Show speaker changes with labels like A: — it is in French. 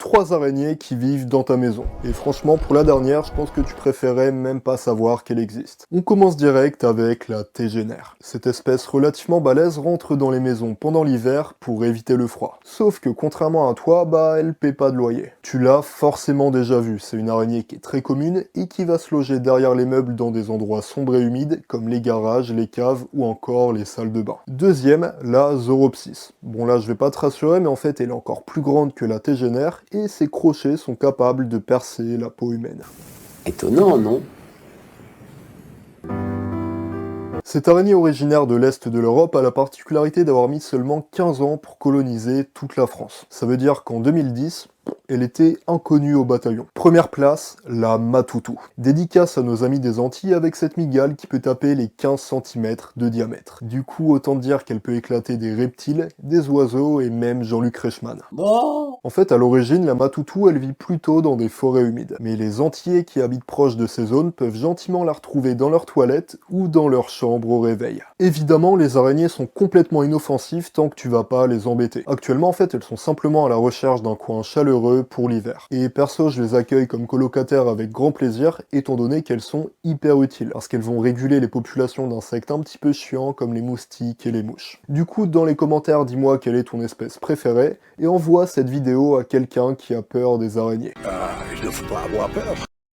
A: 3 araignées qui vivent dans ta maison. Et franchement, pour la dernière, je pense que tu préférais même pas savoir qu'elle existe. On commence direct avec la tégénère. Cette espèce relativement balèze rentre dans les maisons pendant l'hiver pour éviter le froid. Sauf que contrairement à toi, elle paie pas de loyer. Tu l'as forcément déjà vu, c'est une araignée qui est très commune et qui va se loger derrière les meubles dans des endroits sombres et humides comme les garages, les caves ou encore les salles de bain. Deuxième, la Zoropsis. Bon là je vais pas te rassurer mais en fait elle est encore plus grande que la tégénère et ses crochets sont capables de percer la peau humaine.
B: Étonnant, non?
A: Cette araignée originaire de l'Est de l'Europe a la particularité d'avoir mis seulement 15 ans pour coloniser toute la France. Ça veut dire qu'en 2010, elle était inconnue au bataillon. Première place, la Matoutou. Dédicace à nos amis des Antilles avec cette migale qui peut taper les 15 cm de diamètre. Du coup, autant dire qu'elle peut éclater des reptiles, des oiseaux et même Jean-Luc Reichmann.
B: Bon.
A: En fait, à l'origine, la Matoutou, elle vit plutôt dans des forêts humides. Mais les Antillais qui habitent proches de ces zones peuvent gentiment la retrouver dans leurs toilettes ou dans leur chambre au réveil. Évidemment, les araignées sont complètement inoffensives tant que tu vas pas les embêter. Actuellement, en fait, elles sont simplement à la recherche d'un coin chaleureux pour l'hiver. Et perso, je les accueille comme colocataires avec grand plaisir, étant donné qu'elles sont hyper utiles, parce qu'elles vont réguler les populations d'insectes un petit peu chiants comme les moustiques et les mouches. Du coup, dans les commentaires, dis-moi quelle est ton espèce préférée, et envoie cette vidéo à quelqu'un qui a peur des araignées.
C: Il ne faut pas avoir peur.